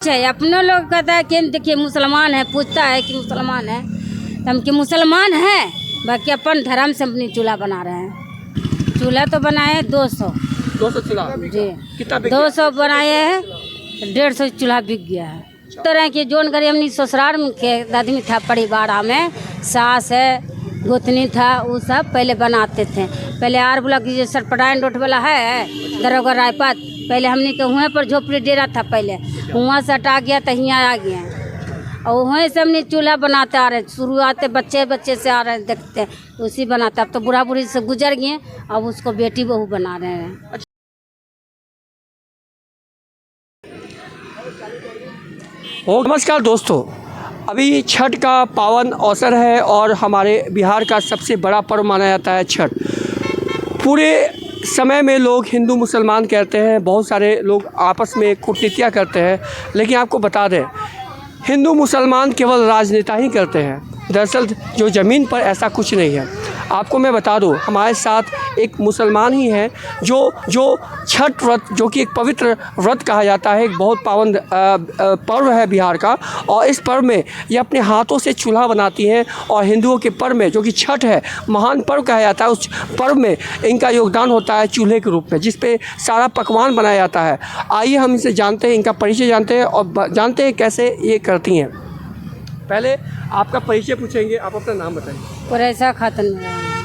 है अपनों लोग कहता है कि देखिए मुसलमान है, पूछता है कि मुसलमान है तो हम कि मुसलमान है, बाकी अपन धर्म से अपनी चूल्हा बना रहे हैं। चूल्हा तो बनाए 200 चूल्हा जी, कितना 200 बनाए हैं, 150 चूल्हा बिक गया है। तरह के जोन गरीब अपनी ससुराल में के आदमी था, परिवार में सास है, गोतनी था, वो सब पहले बनाते थे। पहले आर ब्लॉक जो सरपटाइन रोड वाला है दरोगा रायपात, पहले हमने के वहाँ पर झोपड़ी डेरा था, पहले वहाँ से हटा गया तो यहाँ आ गया और वहीं से हमने चूल्हा बनाते आ रहे, शुरुआत बच्चे से आ रहे हैं, देखते उसी बनाते। अब तो बूढ़ा बूढ़ी से गुजर गए, अब उसको बेटी बहू बना रहे हैं। नमस्कार दोस्तों, अभी छठ का पावन अवसर है और हमारे बिहार का सबसे बड़ा पर्व माना जाता है छठ। पूरे समय में लोग हिंदू मुसलमान कहते हैं, बहुत सारे लोग आपस में कूटनीतियाँ करते हैं, लेकिन आपको बता दें हिंदू मुसलमान केवल राजनेता ही करते हैं। दरअसल जो ज़मीन पर ऐसा कुछ नहीं है। आपको मैं बता दूं, हमारे साथ एक मुसलमान ही है जो छठ व्रत, जो कि एक पवित्र व्रत कहा जाता है, एक बहुत पावन पर्व है बिहार का, और इस पर्व में ये अपने हाथों से चूल्हा बनाती हैं। और हिंदुओं के पर्व में, जो कि छठ है, महान पर्व कहा जाता है, उस पर्व में इनका योगदान होता है चूल्हे के रूप में, जिस पे सारा पकवान बनाया जाता है। आइए हम इनसे जानते हैं, इनका परिचय जानते हैं और जानते हैं कैसे ये करती हैं। पहले आपका परिचय पूछेंगे, आप अपना नाम बताइए। कुरैसा खातून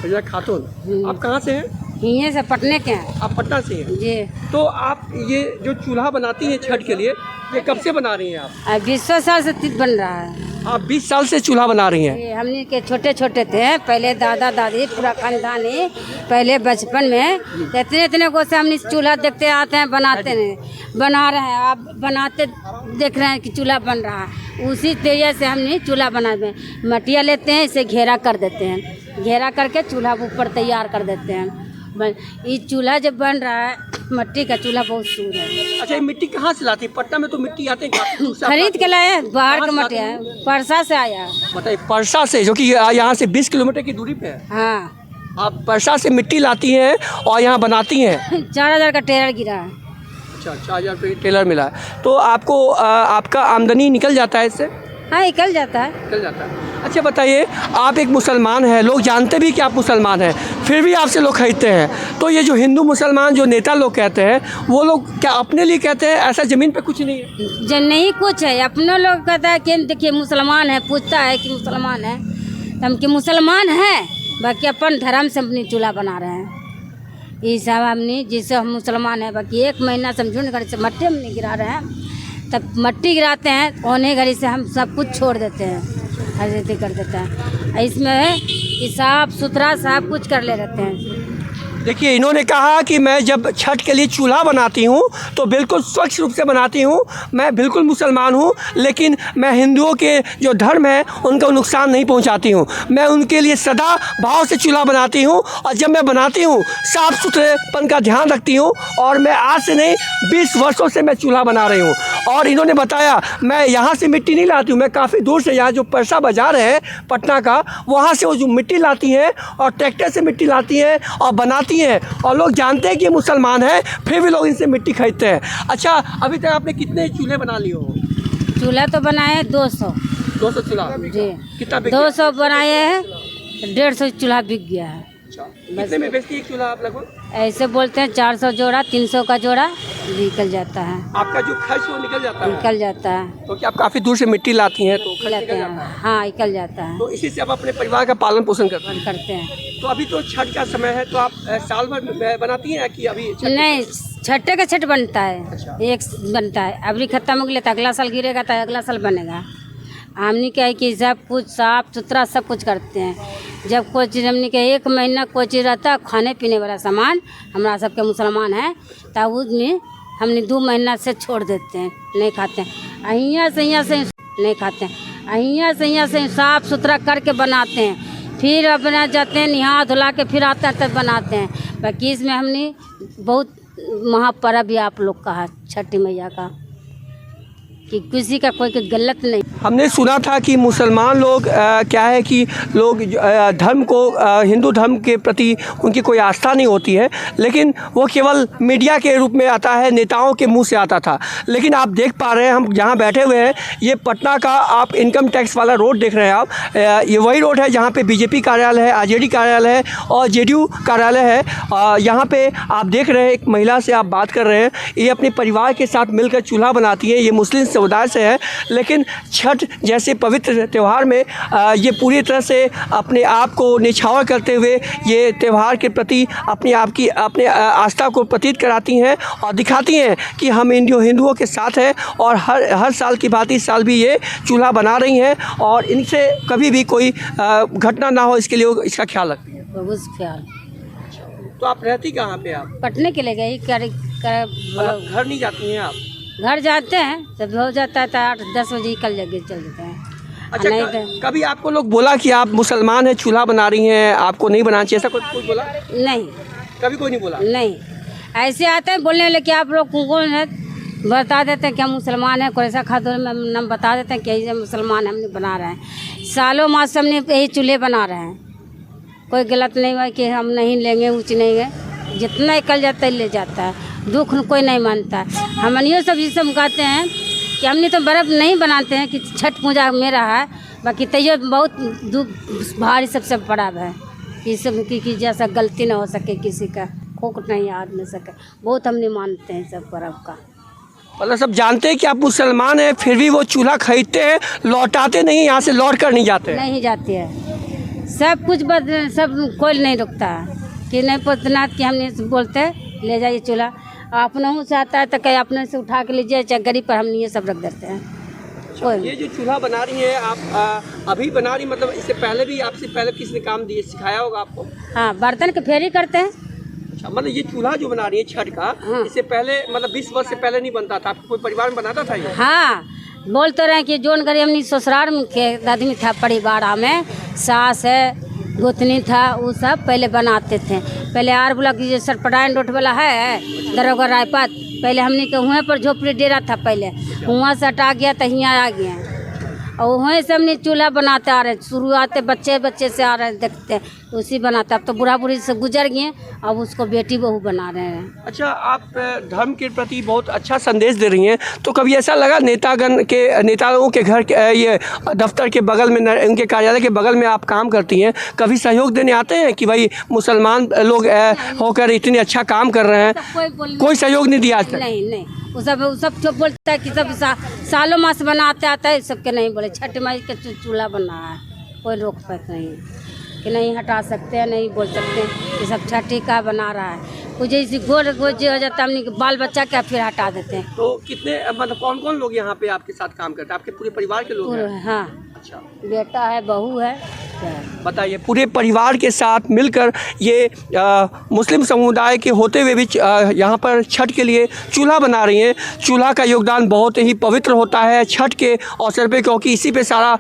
फैजा खातून, आप कहाँ से हैं? यहीं से पटने के हैं आप पटना से हैं जी। तो आप ये जो चूल्हा बनाती हैं छठ के लिए, ये कब से बना रही हैं आप? 20 साल से बन रहा है। आप 20 साल से चूल्हा बना रही हैं? ये हमने के छोटे छोटे थे, पहले दादा दादी पूरा खानदानी, पहले बचपन में इतने को से हमने चूल्हा देखते आते हैं, बनाते नहीं, बना रहे हैं। आप बनाते देख रहे हैं कि चूल्हा बन रहा है, उसी तरीके से हमने चूल्हा बना दें। मटिया लेते हैं, इसे घेरा कर देते हैं, घेरा करके चूल्हा ऊपर तैयार कर देते हैं। ये चूल्हा जब बन रहा है, मिट्टी का चूल्हा बहुत शुद्ध है। अच्छा, ये मिट्टी कहाँ से लाती है? पटना में तो मिट्टी आते हैं, खरीद के लाए, बाहर का मटिया है, परसा से आया। बताइए, परसा से, जो कि यहाँ से 20 किलोमीटर की दूरी पे है। हाँ, आप परसा से मिट्टी लाती हैं और यहाँ बनाती हैं। 4000 का टेलर गिरा है। अच्छा, 4000 रुपये टेलर मिला है, तो आपको आपका आमदनी निकल जाता है इससे? हाँ, निकल जाता है। निकल जाता है। अच्छा बताइए, आप एक मुसलमान हैं, लोग जानते भी कि आप मुसलमान हैं, फिर भी आपसे लोग खरीदते हैं, तो ये जो हिंदू मुसलमान जो नेता लोग कहते हैं, वो लोग क्या अपने लिए कहते हैं? ऐसा ज़मीन पे कुछ नहीं है? जो नहीं कुछ है, अपनों लोग कहता है कि देखिए मुसलमान है, पूछता है कि मुसलमान है तो हम कि मुसलमान है, बाकी अपन धर्म से अपनी चूल्हा बना रहे हैं। ये सब हमने जिससे हम मुसलमान हैं, बाकी 1 महीना समझो घर से मट्टी हम नहीं गिरा रहे हैं, तब मट्टी गिराते हैं, ओने घड़ी से हम सब कुछ छोड़ देते हैं, हजरती कर देते हैं। इसमें है कि साफ सुथरा सब कुछ कर ले रहते हैं। देखिए, इन्होंने कहा कि मैं जब छठ के लिए चूल्हा बनाती हूँ तो बिल्कुल स्वच्छ रूप से बनाती हूँ, मैं बिल्कुल मुसलमान हूँ, लेकिन मैं हिंदुओं के जो धर्म है उनको नुकसान नहीं पहुँचाती हूँ। मैं उनके लिए सदा भाव से चूल्हा बनाती हूँ, और जब मैं बनाती हूँ साफ़ सुथरेपन का ध्यान रखती हूँ, और मैं आज से नहीं 20 वर्षों से मैं चूल्हा बना रही हूँ। और इन्होंने बताया, मैं यहाँ से मिट्टी नहीं लाती हूँ, मैं काफ़ी दूर से, यहाँ जो परसा बाज़ार है पटना का, वहाँ से वो जो मिट्टी लाती हैं और ट्रैक्टर से मिट्टी लाती हैं और बनाती हैं, और लोग जानते हैं कि ये मुसलमान हैं, फिर भी लोग इनसे मिट्टी खरीदते हैं। अच्छा, अभी तक आपने कितने चूल्हे बना लिए हो? चूल्हा तो बनाए 200 चूल्हा जी। कितना? 200 बनाए हैं, 150 चूल्हा बिक गया है। कितने में बेचती है एक चूल्हा आप लगभग? ऐसे बोलते हैं 400 जोड़ा, 300 का जोड़ा निकल जाता है। आपका जो खर्च वो निकल जाता है? निकल जाता है। तो क्या आप काफ़ी दूर से मिट्टी लाती हैं तो खर्च लाते निकल हैं, जाता है? हाँ निकल जाता है। तो इसी से आप अपने परिवार का पालन पोषण करते हैं। तो अभी तो छठ का समय है, तो आप साल भर बनाती हैं कि अभी नहीं, छठे का छठ बनता है। अच्छा। एक बनता है, अभी खत्म हो गया तो अगला साल गिरेगा तो अगला साल बनेगा। हमने क्या है कि सब कुछ साफ सुथरा सब कुछ करते हैं। जब कोई चीज़ हमने के 1 महीना कोई चीज़ रहता है, खाने पीने वाला सामान, हमारा सबके मुसलमान हैं, तब उसमें हमने 2 महीना से छोड़ देते हैं, नहीं खाते हैं। यहाँ से नहीं खाते हैं, यहाँ से साफ सुथरा करके बनाते हैं, फिर अपना जाते हैं नहा धुला के फिर आते हैं तब बनाते हैं। बाकी इसमें हमने बहुत महापर्व भी आप लोग का है, छठी मैया का, कि किसी का कोई गलत नहीं। हमने सुना था कि मुसलमान लोग क्या है कि लोग धर्म को हिंदू धर्म के प्रति उनकी कोई आस्था नहीं होती है, लेकिन वो केवल मीडिया के रूप में आता है, नेताओं के मुंह से आता था। लेकिन आप देख पा रहे हैं, हम जहाँ बैठे हुए हैं, ये पटना का आप इनकम टैक्स वाला रोड देख रहे हैं आप। ये वही रोड है जहाँ पे बीजेपी कार्यालय है, आरजेडी कार्यालय है और जेडीयू कार्यालय है। यहाँ पे आप देख रहे हैं एक महिला से आप बात कर रहे हैं, ये अपने परिवार के साथ मिलकर चूल्हा बनाती है। ये मुस्लिम समुदाय से है, लेकिन छठ जैसे पवित्र त्यौहार में ये पूरी तरह से अपने आप को निछावर करते हुए ये त्यौहार के प्रति अपने आस्था को प्रतीत कराती हैं और दिखाती हैं कि हम हिंदुओं के साथ हैं। और हर साल की भांति इस साल भी ये चूल्हा बना रही हैं और इनसे कभी भी कोई घटना ना हो, इसके लिए वो इसका ख्याल रखती हैं। बहुत ख्याल। तो आप रहती कहाँ पे? आप पटने के लिए गई मतलब घर नहीं जाती हैं आप? घर जाते हैं, जब हो जाता है तो 8-10 बजे निकल जाके चल जाते हैं। अच्छा, नहीं तो कभी आपको लोग बोला कि आप मुसलमान हैं, चूल्हा बना रही हैं, आपको नहीं बनाना चाहिए, ऐसा कोई बोला? नहीं, कभी कोई नहीं बोला? नहीं, ऐसे आते हैं बोलने वाले कि आप लोग कौन है, बता देते हैं कि हम मुसलमान हैं। कोई ऐसा खादर में नाम बता देते हैं कि यही मुसलमान हम नहीं बना रहे हैं। सालों मास से हमने यही चूल्हे बना रहे हैं। कोई गलत नहीं हुआ कि हम नहीं लेंगे, ऊँच नहीं है, जितना निकल जाता है ले जाता है, दुख कोई नहीं मानता है। हम ये सब ये सब कहते हैं कि हमने तो बर्फ़ नहीं बनाते हैं कि छठ पूजा मेरा है, बाकी तैयो बहुत दुख भारी सबसे बड़ा है कि सब की जैसा गलती ना हो सके, किसी का खोक नहीं आ न सके। बहुत हमने मानते हैं सब पर्व का। मतलब सब जानते हैं कि आप मुसलमान हैं, फिर भी वो चूल्हा खरीदते हैं, लौटाते नहीं, यहाँ से लौट कर नहीं जाते? नहीं जाते हैं, सब कुछ सब कोई नहीं रुकता है कि नहीं पुतनाथ कि हमने बोलते हैं ले जाइए चूल्हा, अपनों से आता है तो कहीं अपने से उठा के लीजिए, चाहे गरीब पर हम ये सब रख देते हैं। ये जो चूल्हा बना रही हैं आप अभी बना रही, मतलब इससे पहले भी आपसे पहले किसने काम दिए, सिखाया होगा आपको? हाँ, बर्तन के फेरी करते हैं। अच्छा, मतलब ये चूल्हा जो बना रही है छठ का, हाँ। इससे पहले मतलब 20 वर्ष से पहले नहीं बनता था, आपको कोई परिवार में बनाता था ये? हाँ, बोलते रहे कि जोन गरीब हमने ससुराल में के आदमी था, परिवार में सास है, गोतनी था, वो सब पहले बनाते थे। पहले आर ब्लॉक की जो सरपटाइन रोड वाला है दरोगा रायपात, पहले हमने के वहाँ पर झोपड़ी डेरा था, पहले वहाँ से हटा गया तो यहाँ आ गया और वहीं से हमने चूल्हा बनाते आ रहे, शुरुआत बच्चे से आ रहे देखते हैं, उसी बनाते। अब तो बूढ़ा बूढ़ी से गुजर गए, अब उसको बेटी बहू बना रहे हैं। अच्छा, आप धर्म के प्रति बहुत अच्छा संदेश दे रही हैं, तो कभी ऐसा लगा नेताओं के घर ये दफ्तर के बगल में, उनके कार्यालय के बगल में आप काम करती हैं, कभी सहयोग देने आते हैं कि भाई मुसलमान लोग होकर इतने अच्छा काम कर रहे हैं? कोई सहयोग नहीं दिया आज तक? नहीं, वो सब जो बोलता है कि सब सालों मास बनाते आता है, सबके नहीं बोले छठ माई का चूल्हा बना है, कोई रोक टोक नहीं कि नहीं हटा सकते हैं, नहीं बोल सकते कि सब छठी का बना रहा है। कुछ जैसे गोज हो जाता है, हमने बाल बच्चा क्या फिर हटा देते हैं। तो कितने मतलब कौन कौन लोग यहाँ पे आपके साथ काम करते हैं? आपके पूरे परिवार के लोग हैं? हाँ, अच्छा, बेटा है, बहू है। बताइए, पूरे परिवार के साथ मिलकर ये मुस्लिम समुदाय के होते हुए भी यहाँ पर छठ के लिए चूल्हा बना रही हैं। चूल्हा का योगदान बहुत ही पवित्र होता है छठ के अवसर पे, क्योंकि इसी पे सारा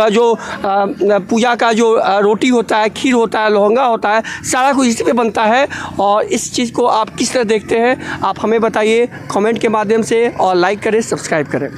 जो पूजा का जो रोटी होता है, खीर होता है, लोहंगा होता है, सारा कुछ इसी पे बनता है। और इस चीज़ को आप किस तरह देखते हैं, आप हमें बताइए कमेंट के माध्यम से, और लाइक करें, सब्सक्राइब करें।